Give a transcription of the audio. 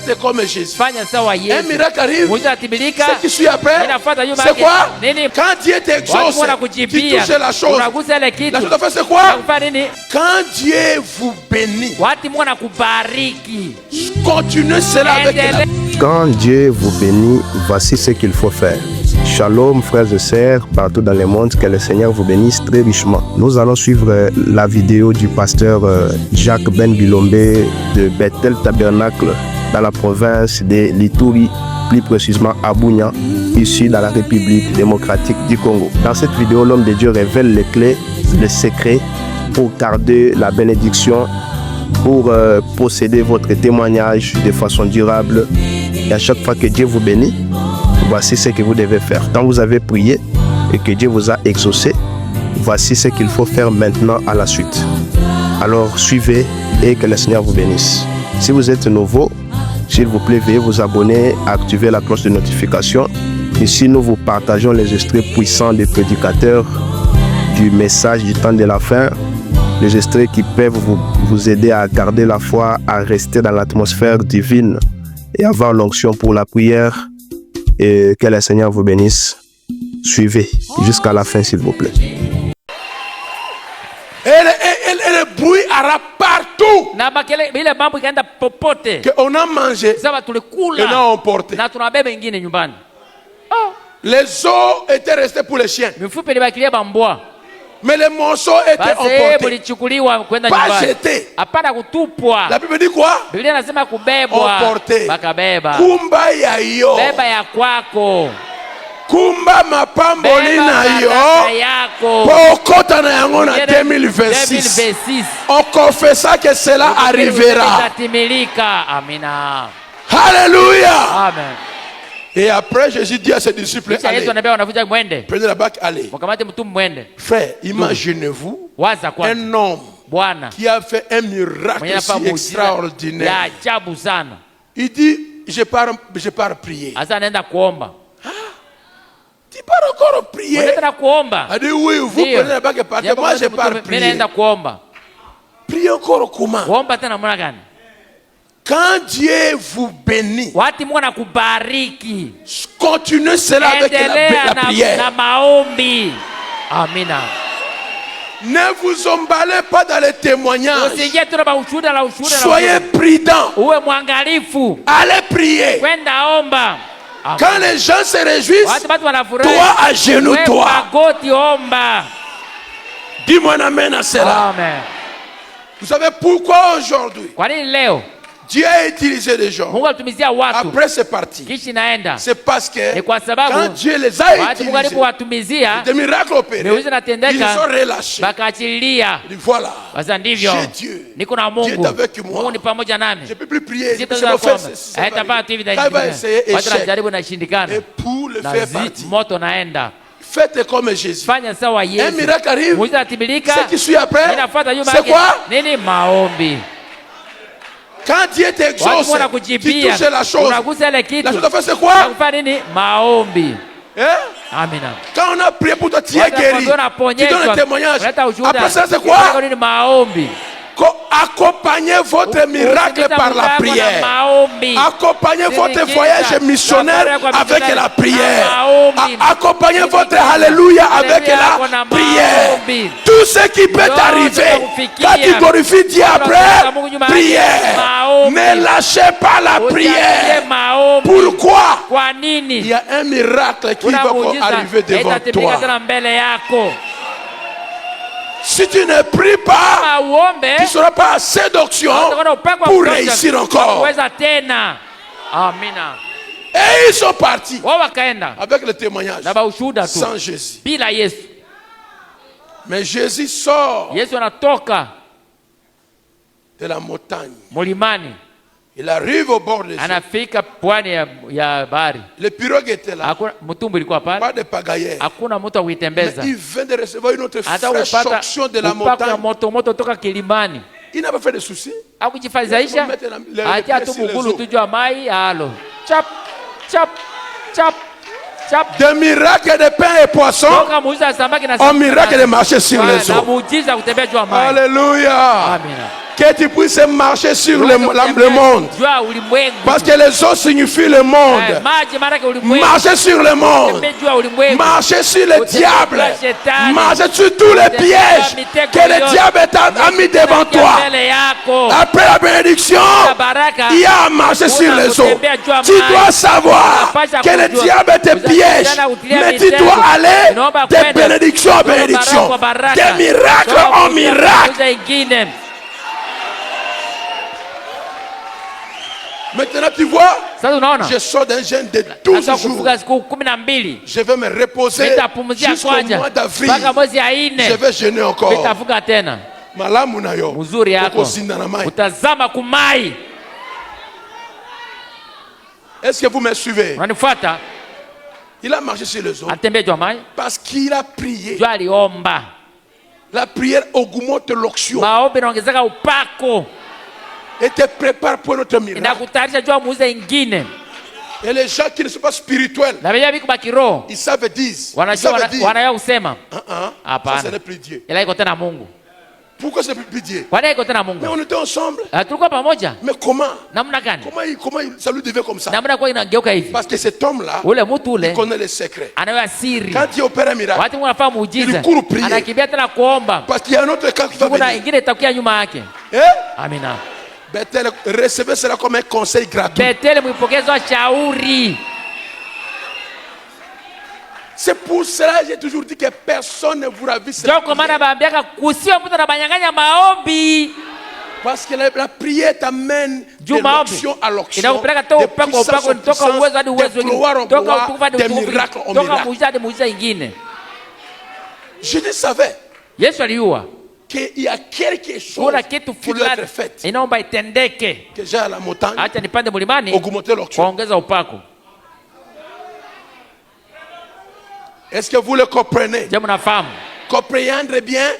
Faites comme Jésus. Fanya sawa Un Yesu. miracle arrive. Muujiza unatimilika. Ce qui suit après, Inafuata nyuma c'est yake. quoi? Nini? Quand Dieu t'exauce, Watu tu wanakujibia. touches la chose. Unagusa ile kitu. La chose à faire, c'est quoi? Unakufanya nini? Quand Dieu vous bénit, Watu Mungu anakubariki. continuez cela avec la... Quand Dieu vous bénit, voici ce qu'il faut faire. Shalom frères et sœurs partout dans le monde, que le Seigneur vous bénisse très richement. Nous allons suivre la vidéo du pasteur Jacques Ben Bilombe de Bethel Tabernacle dans la province de l'Ituri, plus précisément à Bunia, ici dans la République démocratique du Congo. Dans cette vidéo, l'homme de Dieu révèle les clés, les secrets pour garder la bénédiction, pour posséder votre témoignage de façon durable. Et à chaque fois que Dieu vous bénit, voici ce que vous devez faire. Quand vous avez prié et que Dieu vous a exaucé, voici ce qu'il faut faire maintenant à la suite. Alors suivez et que le Seigneur vous bénisse. Si vous êtes nouveau, s'il vous plaît, veuillez vous abonner, activer la cloche de notification. Ici, nous vous partageons les extraits puissants des prédicateurs du message du temps de la fin. Les extraits qui peuvent vous aider à garder la foi, à rester dans l'atmosphère divine et avoir l'onction pour la prière. Et que le Seigneur vous bénisse. Suivez jusqu'à la fin, s'il vous plaît. Et le bruit aura partout. Na makele ile mambo ikaenda popote. On a mangé Sasa tulikula. et on a emporté. Na tunabeba ingine nyumbani. Oh. Les os étaient restés pour les chiens. Mifupa ilibakilia bambwa. Mais les morceaux étaient emportés. Bulichukuliwa kwenda Pas nyumbani. jetés. Hapana kutupwa. La Bible dit quoi? Biblia inasema kubebwa. Emporté. Bakabeba. Kumba ya yo. Beba ya kwako. Kumba mapamboli na yo. Yako. Pokota na yango na 2026. On confessa que cela arrivera. Amina. Alléluia. Amen. Et après, Jésus dit à ses disciples, allez, prenez la barque, allez. Frère, imaginez-vous un homme qui a fait un miracle si extraordinaire. Il dit, je pars prier. Tu pars encore prier? Il dit, oui, vous prenez la barque et partez. Moi, je pars prier. Priez encore comment? Quand Dieu vous bénit, continuez cela avec la prière. Amina. Ne vous emballez pas dans les témoignages. Soyez prudents. Allez prier. Quand les gens se réjouissent, toi à genoux, toi. Dis-moi un amen à cela. Amen. Vous savez pourquoi aujourd'hui Dieu a utilisé des gens. Après c'est parti. C'est parce que quand Dieu les a utilisés, des miracles opérés, ils sont relâchés. Ils disent voilà, j'ai Dieu. Dieu est avec moi. Je ne peux plus prier. Je peux faire ceci. Quand il va essayer, échec. Et pour le faire partir, faites comme Jésus. Un miracle arrive. Ce qui suit après, c'est quoi? Quand Dieu t'exauce, tu touches la chose. La chose à faire, c'est quoi? Quand on a prié pour toi, tu es guéri. Tu donnes un témoignage. Après ça, c'est quoi? Accompagnez votre miracle par la prière. Accompagnez votre voyage missionnaire avec la prière. Accompagnez votre alléluia avec la prière. Tout ce qui peut t'arriver, quand tu glorifies Dieu après, prière. Ne lâchez pas la prière. Pourquoi? Il y a un miracle qui va arriver devant toi. Si tu ne pries pas, tu ne seras pas assez d'onction pour réussir encore. Et ils sont partis avec le témoignage sans Jésus. Mais Jésus sort de la montagne. Il arrive au bord des eaux. Le pirogue était là. Pas de pagaille. Mais il vient de recevoir une autre fraîche onction de la montagne. Il n'a pas fait de soucis. De miracles de pain et poisson, un miracle de marcher sur les eaux. Alléluia. Que tu puisses marcher sur le monde. Parce que les eaux signifient le monde. Marcher sur le monde. Marcher sur le diable. Marcher sur tous les pièges que le diable a mis devant toi. Après la bénédiction, il y a à marcher sur les eaux. Tu dois savoir que le diable te piège. Mais tu dois aller de bénédiction en bénédiction. De miracle en miracle. Maintenant tu vois, je sors d'un jeûne de 12 jours. Je vais me reposer jusqu'au mois d'avril. Je vais jeûner encore. Malamu na yo. Muzuri yako utazama kumai. Est-ce que vous me suivez? Unanifuata? Il a marché sur les eaux parce qu'il a prié. La prière augmente l'onction et te prépare pour notre miracle. Et les gens qui ne sont pas spirituels, ils savent dire, ça ce n'est plus Dieu. Pourquoi ce n'est plus Dieu? Mais on était ensemble. Mais comment ça lui devait comme ça? Parce que cet homme-là, il connaît les secrets. Quand il opère un miracle, il court prier. Parce qu'il y a un autre cas qui va venir. Amina. Bethel, recevez cela comme un conseil gratuit. C'est pour cela que j'ai toujours dit que personne ne vous ravisse. Parce que la prière t'amène de l'onction à l'onction, de puissance en puissance, de gloire en gloire, de miracle en miracle. Je ne savais qu'il y a quelque chose qui doit être fait. Que j'ai à la montagne, augmenter l'onction. Est-ce que vous le comprenez? Comprenez bien